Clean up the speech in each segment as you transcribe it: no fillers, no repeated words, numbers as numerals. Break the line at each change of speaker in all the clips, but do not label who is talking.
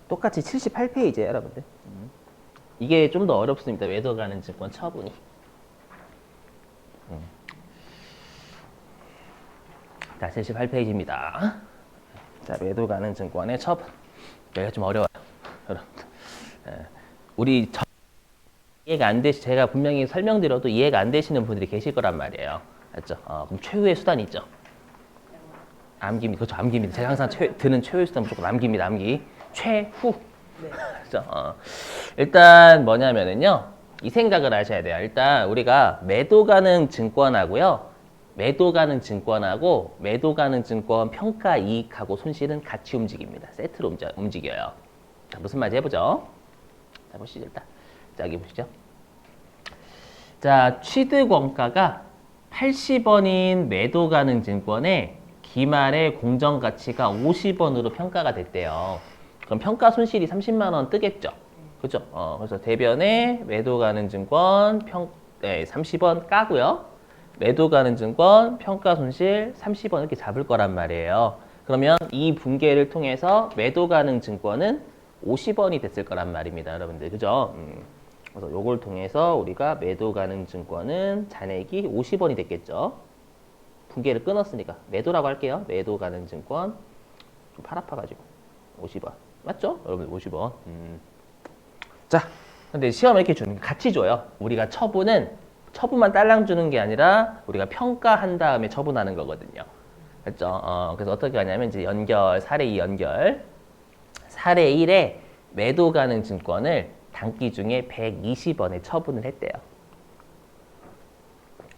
똑같이 78페이지예요, 여러분들. 이게 좀 더 어렵습니다. 매도 가능 증권 처분이. 자, 78페이지입니다. 자, 매도 가능 증권의 처분. 여기가 좀 어려워요, 여러분들. 우리 이해가 안 되시, 제가 분명히 설명드려도 이해가 안 되시는 분들이 계실 거란 말이에요. 맞죠? 그럼 최후의 수단이 있죠. 암기입니다. 그렇죠, 암기입니다. 제가 항상 드는 최후의 수단 무조건 암기입니다. 암기. 최후.
네.
그렇죠? 일단 뭐냐면은요, 이 생각을 하셔야 돼요. 일단 우리가 매도 가능 증권하고요, 매도 가능 증권하고 매도 가능 증권 평가 이익하고 손실은 같이 움직입니다. 세트로 움직여요. 자, 무슨 말인지 해보죠. 자, 보시죠, 일단. 자, 여기 보시죠. 자, 취득 원가가 80원인 매도 가능 증권에 기말의 공정 가치가 50원으로 평가가 됐대요. 그럼 평가 손실이 30만 원 뜨겠죠. 그죠? 그래서 대변에 매도 가능 증권 30원 까고요. 매도 가능 증권 평가 손실 30원 이렇게 잡을 거란 말이에요. 그러면 이 분계를 통해서 매도 가능 증권은 50원이 됐을 거란 말입니다, 여러분들. 그죠? 그래서 요걸 통해서 우리가 매도 가능 증권은 잔액이 50원이 됐겠죠. 분계를 끊었으니까 매도라고 할게요. 매도 가능 증권 좀 팔 아파가지고 50원. 맞죠? 여러분들 50원. 자, 근데 시험에 이렇게 주는 게 같이 줘요. 우리가 처분만 딸랑 주는 게 아니라 우리가 평가한 다음에 처분하는 거거든요. 그렇죠? 그래서 어떻게 하냐면 이제 사례 2 연결. 사례 1에 매도 가능 증권을 단기 중에 120원에 처분을 했대요.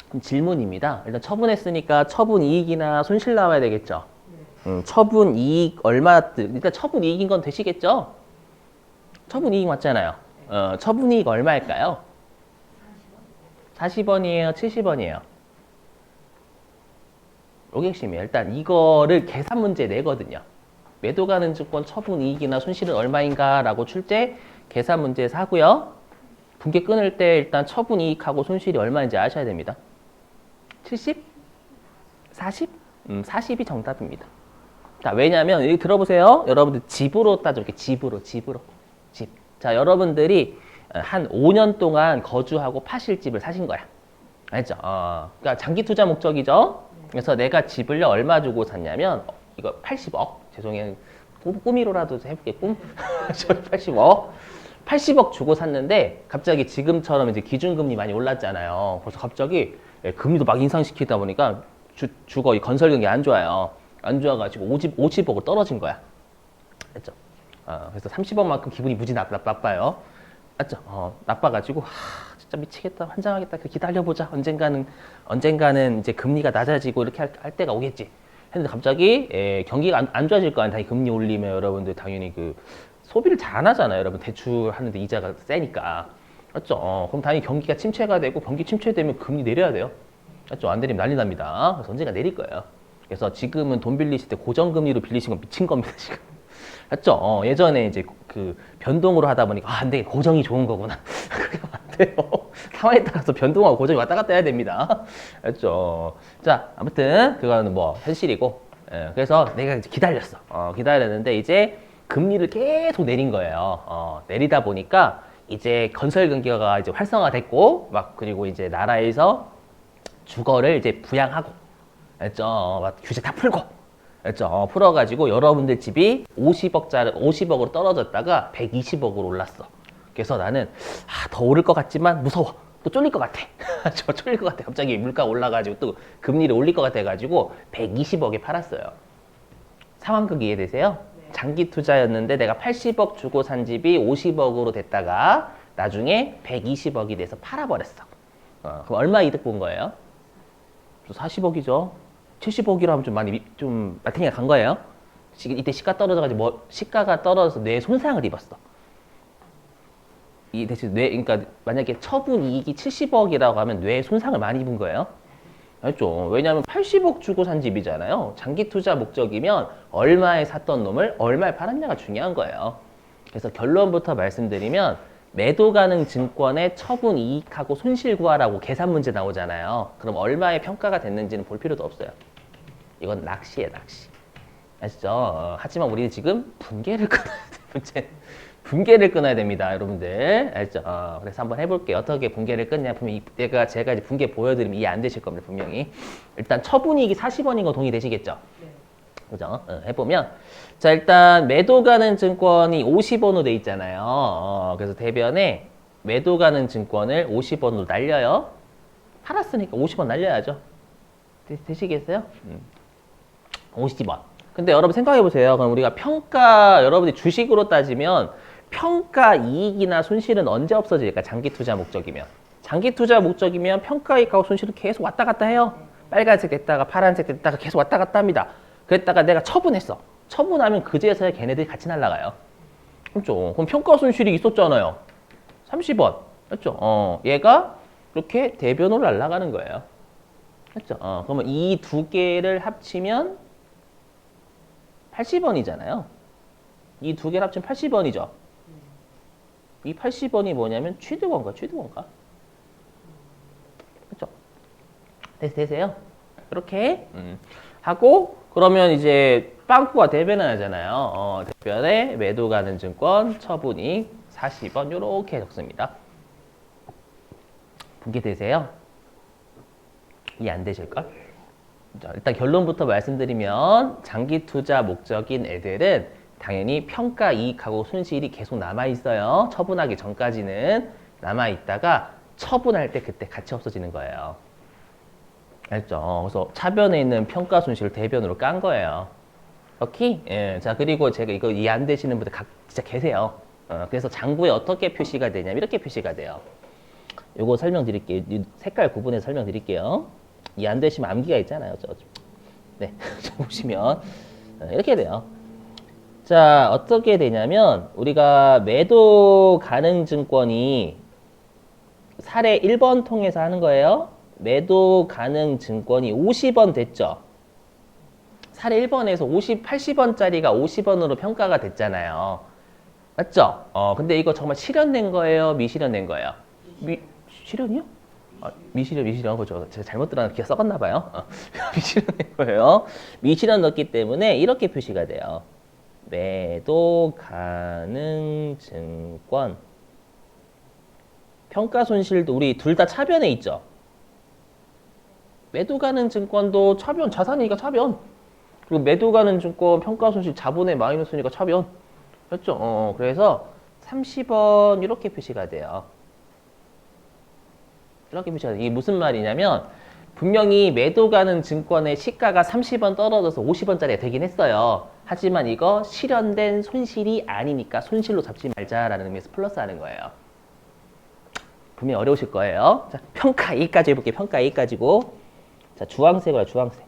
그럼 질문입니다. 일단 처분했으니까 처분 이익이나 손실 나와야 되겠죠. 처분 이익 얼마, 일단 처분 이익인 건 되시겠죠? 처분 이익 맞잖아요. 처분 이익 얼마일까요? 40원이에요? 70원이에요? 요게 핵심이에요. 일단 이거를 계산 문제 내거든요. 매도 가능 증권 처분 이익이나 손실은 얼마인가 라고 출 때 계산 문제에서 하고요. 분계 끊을 때 일단 처분 이익하고 손실이 얼마인지 아셔야 됩니다. 70? 40? 40이 정답입니다. 자, 왜냐면 여기 들어보세요. 여러분들 집으로 따져볼게요. 집으로. 집. 자, 여러분들이 한 5년 동안 거주하고 파실 집을 사신 거야. 알죠? 그러니까 장기 투자 목적이죠. 그래서 내가 집을요 얼마 주고 샀냐면 이거 80억. 죄송해요. 꿈이로라도 해볼게. 꿈. 80억 주고 샀는데 갑자기 지금처럼 이제 기준금리 많이 올랐잖아요. 그래서 갑자기 금리도 막 인상시키다 보니까 주거 이 건설 경기 안 좋아요. 안 좋아가지고 50억으로 떨어진 거야. 알죠? 그래서 30억만큼 기분이 무지 나빠요. 맞죠? 나빠가지고 진짜 미치겠다, 환장하겠다. 기다려보자. 언젠가는 이제 금리가 낮아지고 이렇게 할 때가 오겠지. 했는데 갑자기 경기가 안 좋아질 거 아니에요. 당연히 금리 올리면 여러분들 당연히 그 소비를 잘 안 하잖아요. 여러분 대출하는데 이자가 세니까. 맞죠? 그럼 당연히 경기가 침체가 되고 경기 침체되면 금리 내려야 돼요. 맞죠? 안 내리면 난리 납니다. 그래서 언젠가 내릴 거예요. 그래서 지금은 돈 빌리실 때 고정금리로 빌리신 건 미친 겁니다, 지금. 맞죠? 예전에 이제 그 변동으로 하다 보니까 안 돼, 고정이 좋은 거구나. 그렇게 하면 안 돼요. 상황에 따라서 변동하고 고정이 왔다 갔다 해야 됩니다. 맞죠? 자, 아무튼 그거는 뭐 현실이고. 그래서 내가 이제 기다렸어. 기다렸는데 이제 금리를 계속 내린 거예요. 내리다 보니까 이제 건설 경기가 이제 활성화됐고 막 그리고 이제 나라에서 주거를 이제 부양하고, 알죠? 막 규제 다 풀고, 알죠? 풀어가지고 여러분들 집이 50억으로 떨어졌다가 120억으로 올랐어. 그래서 나는 더 오를 것 같지만 무서워. 또 쫄릴 것 같아. 저 쫄릴 것 같아. 갑자기 물가 올라가지고 또 금리를 올릴 것 같아가지고 120억에 팔았어요. 상황극 이해되세요? 네. 장기 투자였는데 내가 80억 주고 산 집이 50억으로 됐다가 나중에 120억이 돼서 팔아버렸어. 그럼 얼마 이득 본 거예요? 40억이죠. 70억이라면 좀 많이 좀 마탱이가 간 거예요. 이때 시가 떨어져가지고 시가가 떨어져서 뇌 손상을 입었어. 이 대신 그러니까 만약에 처분 이익이 70억이라고 하면 뇌 손상을 많이 입은 거예요. 알죠? 왜냐하면 80억 주고 산 집이잖아요. 장기 투자 목적이면 얼마에 샀던 놈을 얼마에 팔았냐가 중요한 거예요. 그래서 결론부터 말씀드리면 매도 가능 증권의 처분 이익하고 손실 구하라고 계산 문제 나오잖아요. 그럼 얼마의 평가가 됐는지는 볼 필요도 없어요. 이건 낚시예요, 낚시. 아시죠? 하지만 우리는 지금 분계를 끊어야 돼. 문제 분계를 끊어야 됩니다, 여러분들. 알죠? 그래서 한번 해볼게요. 어떻게 분계를 끊냐. 분명히 제가 이제 분계 보여드리면 이해 안 되실 겁니다, 분명히. 일단 처분이익이 40원인 거 동의되시겠죠? 네. 그죠? 해보면. 자, 일단 매도 가는 증권이 50원으로 돼 있잖아요. 그래서 대변에 매도 가는 증권을 50원으로 날려요. 팔았으니까 50원 날려야죠. 되시겠어요? 50원. 근데 여러분 생각해 보세요. 그럼 우리가 평가, 여러분이 주식으로 따지면 평가 이익이나 손실은 언제 없어질까? 장기 투자 목적이면. 장기 투자 목적이면 평가 이익하고 손실은 계속 왔다 갔다 해요. 빨간색 됐다가 파란색 됐다가 계속 왔다 갔다 합니다. 그랬다가 내가 처분했어. 처분하면 그제서야 걔네들이 같이 날아가요. 그렇죠? 그럼 평가 손실이 있었잖아요. 30원. 그렇죠? 얘가 이렇게 대변으로 날아가는 거예요. 그렇죠? 그러면 이 두 개를 합치면 80원이잖아요. 이 두 개를 합치면 80원이죠. 이 80원이 뭐냐면 취득원가, 취득원가. 그렇죠? 되세요? 이렇게 하고 그러면 이제 빵꾸가 대변을 하잖아요. 대변에 매도 가는 증권 처분이 40원 이렇게 적습니다. 분개되세요? 이해 안 되실걸? 자, 일단 결론부터 말씀드리면 장기 투자 목적인 애들은 당연히 평가 이익하고 손실이 계속 남아있어요. 처분하기 전까지는 남아있다가 처분할 때 그때 같이 없어지는 거예요. 알죠? 그래서 차변에 있는 평가 손실을 대변으로 깐 거예요. 오케이? 예. 자, 그리고 제가 이거 이해 안 되시는 분들 진짜 계세요. 그래서 장부에 어떻게 표시가 되냐면 이렇게 표시가 돼요. 요거 설명드릴게요. 색깔 구분해서 설명드릴게요. 이해 안 되시면 암기가 있잖아요. 네. 보시면 이렇게 돼요. 자, 어떻게 되냐면 우리가 매도 가능 증권이 사례 1번 통해서 하는 거예요. 매도 가능 증권이 50원 됐죠. 사례 1번에서 80원짜리가 50원으로 평가가 됐잖아요. 맞죠? 근데 이거 정말 실현된 거예요? 미실현된 거예요? 실현이요? 미실현. 그죠? 제가 잘못 들었나 기가 썩었나 봐요. 미실현된 거예요. 미실현 넣었기 때문에 이렇게 표시가 돼요. 매도 가능 증권. 평가 손실도 우리 둘 다 차변에 있죠. 매도 가능 증권도 차변, 자산이니까 차변. 그리고 매도 가능 증권 평가 손실 자본의 마이너스니까 차변. 그렇죠? 그래서 30원 이렇게 표시가 돼요. 이렇게 표시가 돼요. 이게 무슨 말이냐면 분명히 매도 가능 증권의 시가가 30원 떨어져서 50원짜리가 되긴 했어요. 하지만 이거 실현된 손실이 아니니까 손실로 잡지 말자라는 의미에서 플러스하는 거예요. 분명히 어려우실 거예요. 자, 평가 A까지 해볼게요. 평가 A까지고. 자, 주황색으로 주황색.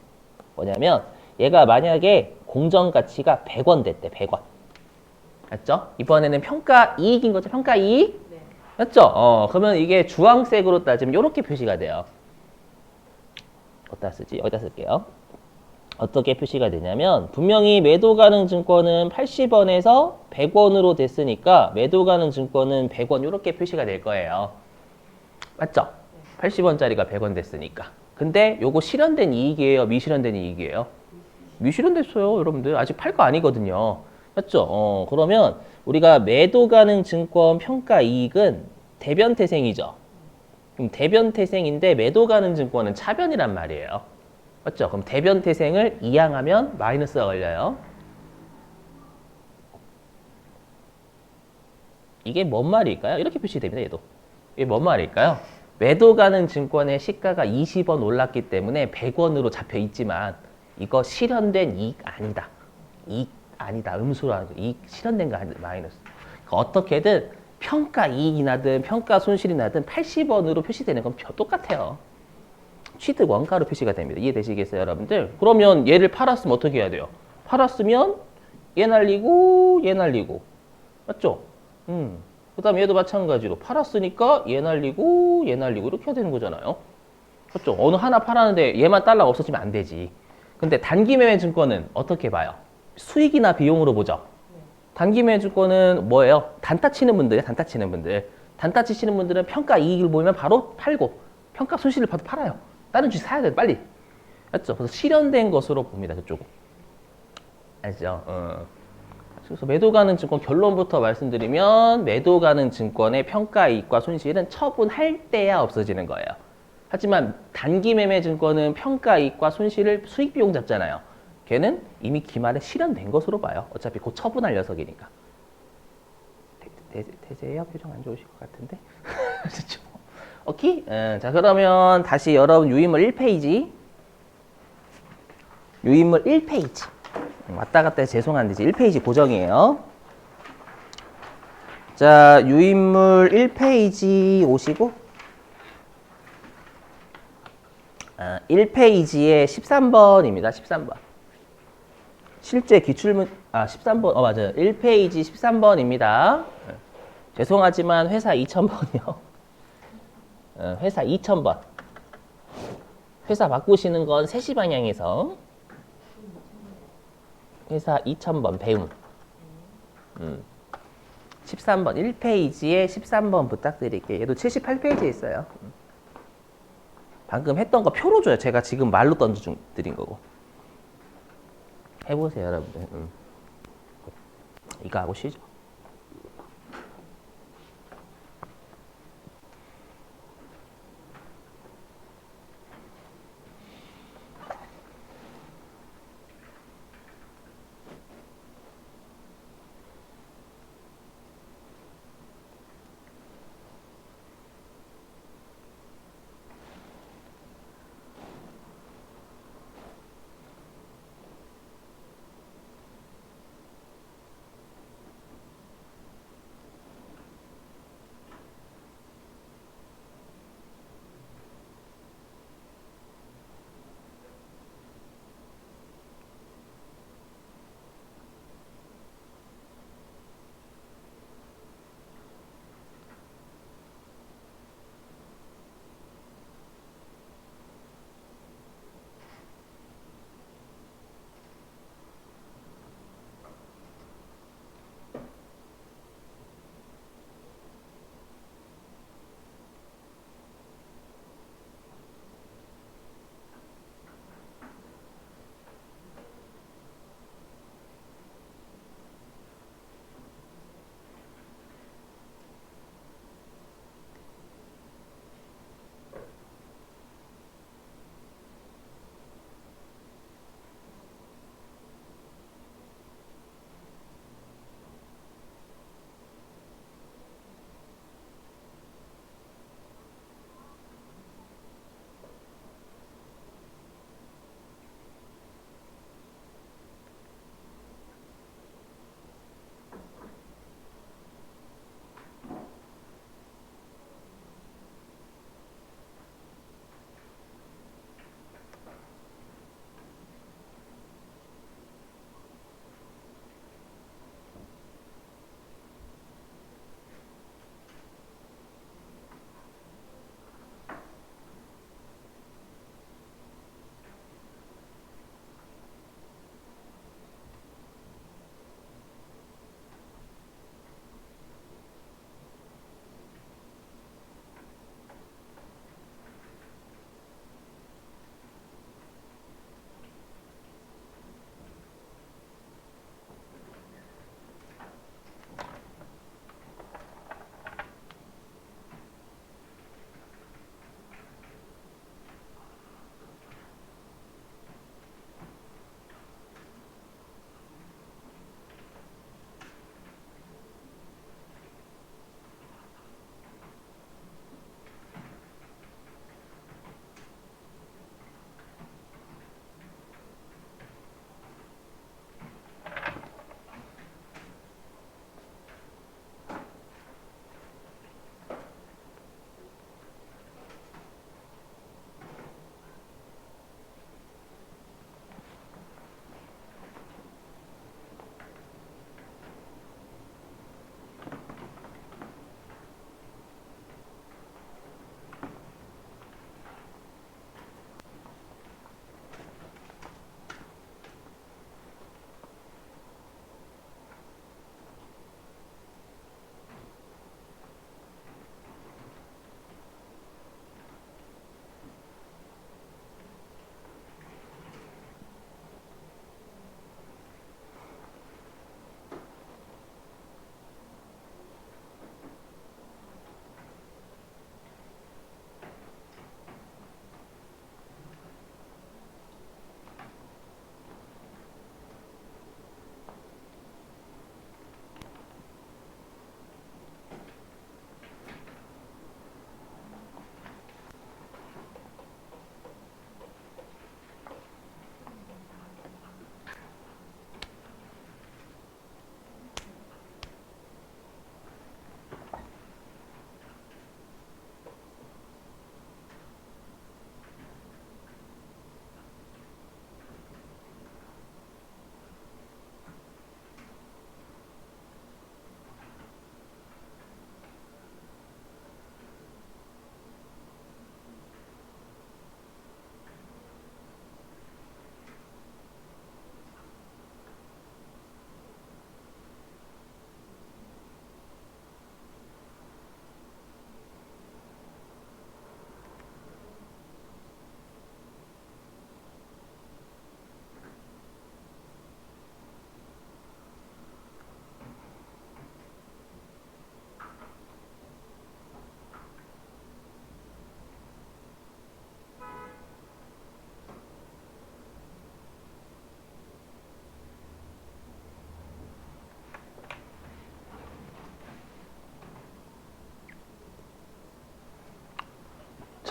뭐냐면 얘가 만약에 공정 가치가 100원 됐대. 100원. 맞죠? 이번에는 평가 이익인 거죠. 평가 이익. 네. 맞죠? 그러면 이게 주황색으로 따지면 이렇게 표시가 돼요. 어디다 쓰지? 여기다 쓸게요. 어떻게 표시가 되냐면 분명히 매도 가능 증권은 80원에서 100원으로 됐으니까 매도 가능 증권은 100원 이렇게 표시가 될 거예요. 맞죠? 80원짜리가 100원 됐으니까. 근데 요거 실현된 이익이에요? 미실현된 이익이에요? 미실현됐어요, 여러분들. 아직 팔 거 아니거든요. 맞죠? 그러면 우리가 매도 가능 증권 평가 이익은 대변 태생이죠. 그럼 대변 태생인데 매도 가능 증권은 차변이란 말이에요. 맞죠? 그럼 대변 태생을 이항하면 마이너스가 걸려요. 이게 뭔 말일까요? 이렇게 표시됩니다, 얘도. 이게 뭔 말일까요? 매도 가능 증권의 시가가 20원 올랐기 때문에 100원으로 잡혀 있지만 이거 실현된 이익 아니다. 이익 아니다. 음수로 하는 거. 이익 실현된 거 아니다. 마이너스. 그러니까 어떻게든 평가 이익이 나든 평가 손실이 나든 80원으로 표시되는 건 똑같아요. 취득 원가로 표시가 됩니다. 이해되시겠어요, 여러분들? 그러면 얘를 팔았으면 어떻게 해야 돼요? 팔았으면 얘 날리고 얘 날리고. 맞죠? 그 다음에 얘도 마찬가지로 팔았으니까 얘 날리고 얘 날리고 이렇게 해야 되는 거잖아요. 그렇죠? 어느 하나 팔았는데 얘만 달러가 없어지면 안 되지. 근데 단기 매매 증권은 어떻게 봐요? 수익이나 비용으로 보죠. 단기 매매 증권은 뭐예요? 단타 치는 분들이에요. 단타 치는 분들. 단타 치시는 분들은 평가 이익을 보이면 바로 팔고 평가 손실을 봐도 팔아요. 다른 주식 사야 돼요. 빨리. 맞죠? 그래서 실현된 것으로 봅니다. 저쪽은. 알죠? 그래서 매도 가는 증권 결론부터 말씀드리면 매도 가는 증권의 평가이익과 손실은 처분할 때야 없어지는 거예요. 하지만 단기 매매 증권은 평가이익과 손실을 수익 비용 잡잖아요. 걔는 이미 기말에 실현된 것으로 봐요. 어차피 곧 처분할 녀석이니까. 대세요? 표정 안 좋으실 것 같은데. 오케이? 자, 그러면 다시 여러분 유인물 1페이지. 유인물 1페이지. 왔다 갔다 해서 죄송한데 이제 1페이지 고정이에요. 자, 유인물 1페이지 오시고 1페이지에 13번입니다. 13번. 실제 기출문 13번. 맞아요. 1페이지 13번입니다. 죄송하지만 회사 2000번이요. 회사 2000번. 회사 바꾸시는 건 3시 방향에서 회사 2000번 배움. 13번 1페이지에 13번 부탁드릴게요. 얘도 78페이지에 있어요. 방금 했던 거 표로 줘요. 제가 지금 말로 던져드린 거고. 해보세요, 여러분들. 이거 하고 쉬죠.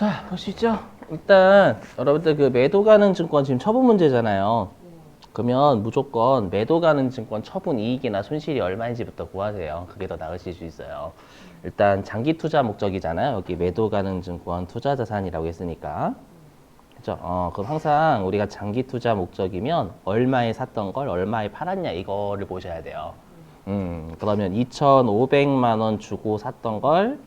자, 보시죠. 일단 여러분들 그 매도 가능 증권 지금 처분 문제잖아요. 그러면 무조건 매도 가능 증권 처분 이익이나 손실이 얼마인지부터 구하세요. 그게 더 나으실 수 있어요. 일단 장기 투자 목적이잖아요. 여기 매도 가능 증권 투자 자산이라고 했으니까. 그죠? 그럼 항상 우리가 장기 투자 목적이면 얼마에 샀던 걸 얼마에 팔았냐 이거를 보셔야 돼요. 그러면 2,500만 원 주고 샀던 걸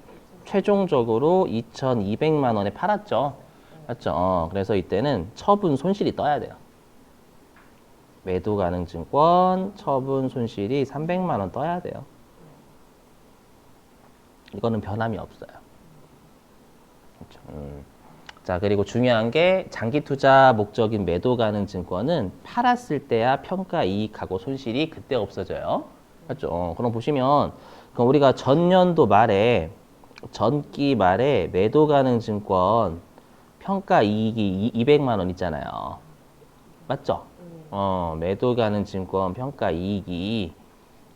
최종적으로 2,200만 원에 팔았죠. 맞죠? 그래서 이때는 처분 손실이 떠야 돼요. 매도 가능 증권 처분 손실이 300만 원 떠야 돼요. 이거는 변함이 없어요. 그렇죠? 자, 그리고 중요한 게 장기 투자 목적인 매도 가능 증권은 팔았을 때야 평가 이익하고 손실이 그때 없어져요. 맞죠? 그럼 보시면 그럼 우리가 전년도 말에 전기 말에 매도 가능 증권 평가 이익이 200만 원 있잖아요. 맞죠? 매도 가능 증권 평가 이익이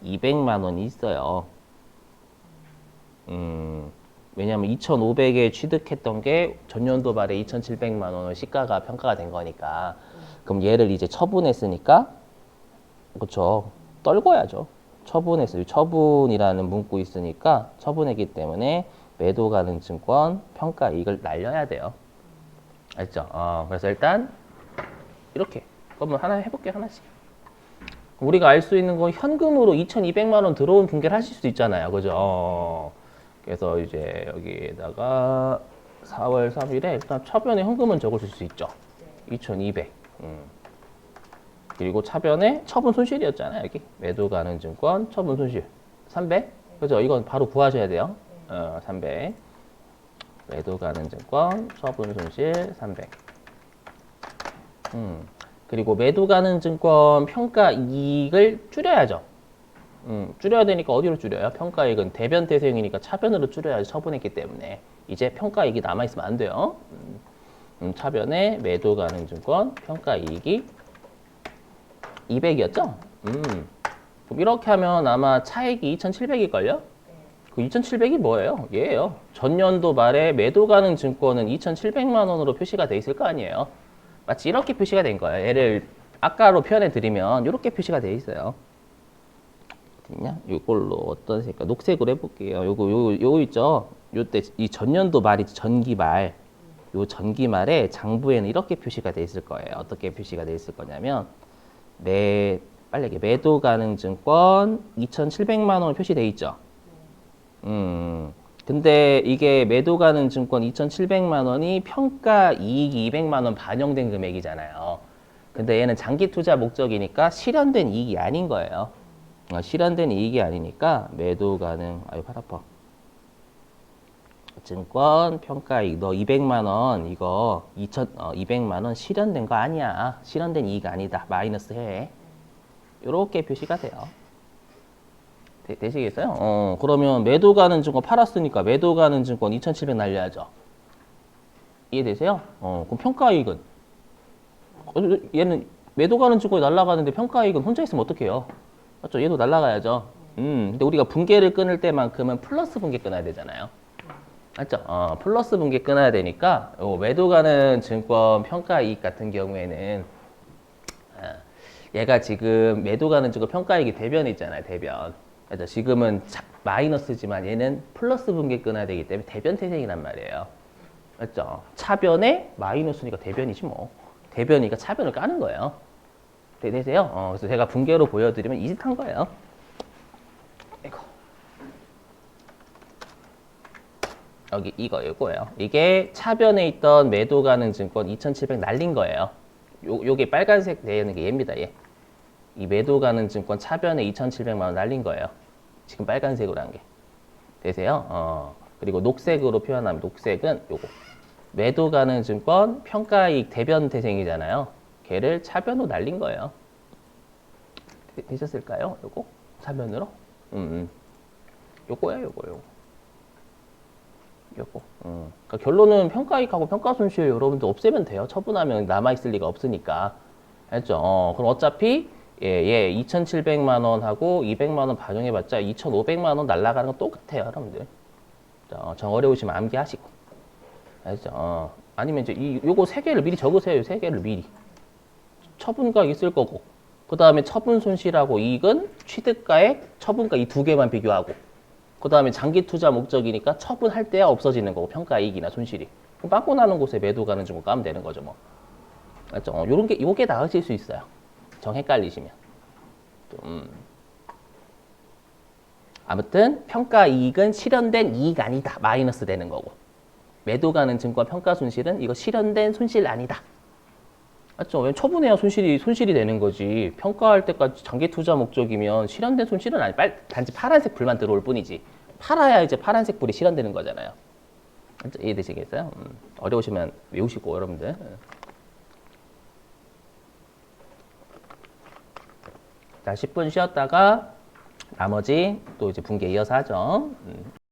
200만 원이 있어요. 왜냐하면 2,500에 취득했던 게 전년도 말에 2,700만 원을 시가가 평가가 된 거니까. 그럼 얘를 이제 처분했으니까, 그렇죠? 떨궈야죠. 처분했어요. 처분이라는 문구 있으니까 처분했기 때문에 매도 가능 증권 평가 이익을 날려야 돼요. 알죠? 그래서 일단 이렇게. 그러면 하나 해볼게요. 하나씩. 우리가 알 수 있는 건 현금으로 2,200만 원 들어온 분개를 하실 수도 있잖아요. 그죠? 그래서 이제 여기에다가 4월 3일에 일단 차변에 현금은 적어줄 수 있죠. 2,200. 그리고 차변에 처분 손실이었잖아요. 여기 매도 가능 증권 처분 손실 300. 그죠? 이건 바로 구하셔야 돼요. 300. 매도 가능 증권 처분 손실 300. 그리고 매도 가능 증권 평가 이익을 줄여야죠. 줄여야 되니까 어디로 줄여요? 평가 이익은 대변 대세형이니까 차변으로 줄여야지 처분했기 때문에. 이제 평가 이익이 남아있으면 안 돼요. 차변에 매도 가능 증권 평가 이익이 200이었죠? 그럼 이렇게 하면 아마 차익이 2,700일걸요? 그 2,700이 뭐예요? 얘예요. 전년도 말에 매도 가능 증권은 2,700만 원으로 표시가 돼 있을 거 아니에요? 마치 이렇게 표시가 된 거예요. 얘를 아까로 표현해 드리면 이렇게 표시가 돼 있어요. 어딨냐? 이걸로 어떤 색깔? 녹색으로 해볼게요. 요거 있죠? 요때 이 전년도 말이 전기 말. 요 전기 말에 장부에는 이렇게 표시가 돼 있을 거예요. 어떻게 표시가 돼 있을 거냐면 빨리 매도 가능 증권 2,700만 원 표시돼 있죠. 근데 이게 매도 가능 증권 2,700만 원이 평가 이익이 200만 원 반영된 금액이잖아요. 근데 얘는 장기 투자 목적이니까 실현된 이익이 아닌 거예요. 실현된 이익이 아니니까 매도 가능, 아유 팔 아파. 증권 평가 이익 너 200만 원 이거 200만 원 실현된 거 아니야. 실현된 이익 아니다. 마이너스 해. 요렇게 표시가 돼요. 되시겠어요? 그러면 매도 가능 증권 팔았으니까 매도 가능 증권 2,700 날려야죠. 이해되세요? 그럼 평가 이익은 얘는 매도 가능 증권이 날아가는데 평가 이익은 혼자 있으면 어떡해요? 맞죠? 얘도 날아가야죠. 근데 우리가 분개를 끊을 때만큼은 플러스 분개 끊어야 되잖아요. 맞죠? 플러스 분개 끊어야 되니까 매도 가능 증권 평가 이익 같은 경우에는 얘가 지금 매도 가능 증권 평가 이익이 대변에 있잖아요. 대변. 맞죠? 지금은 마이너스지만 얘는 플러스 분개 끊어야 되기 때문에 대변 태생이란 말이에요. 맞죠? 차변에 마이너스니까 대변이지 뭐. 대변이니까 차변을 까는 거예요. 되세요? 그래서 제가 분개로 보여드리면 이짓한 거예요. 이거. 여기 이거예요. 이게 차변에 있던 매도 가능 증권 2,700 날린 거예요. 요게 빨간색 되는 게 얘입니다. 얘. 이 매도 가능 증권 차변에 2,700만 원 날린 거예요. 지금 빨간색으로 한 게. 되세요? 그리고 녹색으로 표현하면 녹색은 요거. 매도 가능 증권 평가이익 대변 태생이잖아요. 걔를 차변으로 날린 거예요. 되셨을까요? 요거? 차변으로? 요거야, 요거. 그러니까 결론은 평가이익하고 평가손실 여러분들 없애면 돼요. 처분하면 남아있을 리가 없으니까. 알죠? 그럼 어차피 얘 2,700만 원하고 200만 원 반영해봤자 2,500만 원 날라가는 건 똑같아요, 여러분들. 저 어려우시면 암기하시고. 알죠? 아니면 이제 요거 세 개를 미리 적으세요. 세 개를 미리. 처분가액 있을 거고. 그 다음에 처분 손실하고 이익은 취득가액, 처분가 이 두 개만 비교하고. 그 다음에 장기 투자 목적이니까 처분할 때야 없어지는 거고 평가이익이나 손실이. 그럼 빵꾸 나는 곳에 매도 가는 정도 까면 되는 거죠 뭐. 맞죠? 요게 나으실 수 있어요. 정 헷갈리시면. 아무튼 평가이익은 실현된 이익 아니다. 마이너스 되는 거고. 매도 가는 증권 평가 손실은 이거 실현된 손실 아니다. 맞죠? 왜냐면 처분해야 손실이 되는 거지. 평가할 때까지 장기 투자 목적이면 실현된 손실은 아니, 단지 파란색 불만 들어올 뿐이지. 팔아야 이제 파란색 불이 실현되는 거잖아요. 이해되시겠어요? 어려우시면 외우시고, 여러분들. 자, 10분 쉬었다가 나머지 또 이제 분계 이어서 하죠.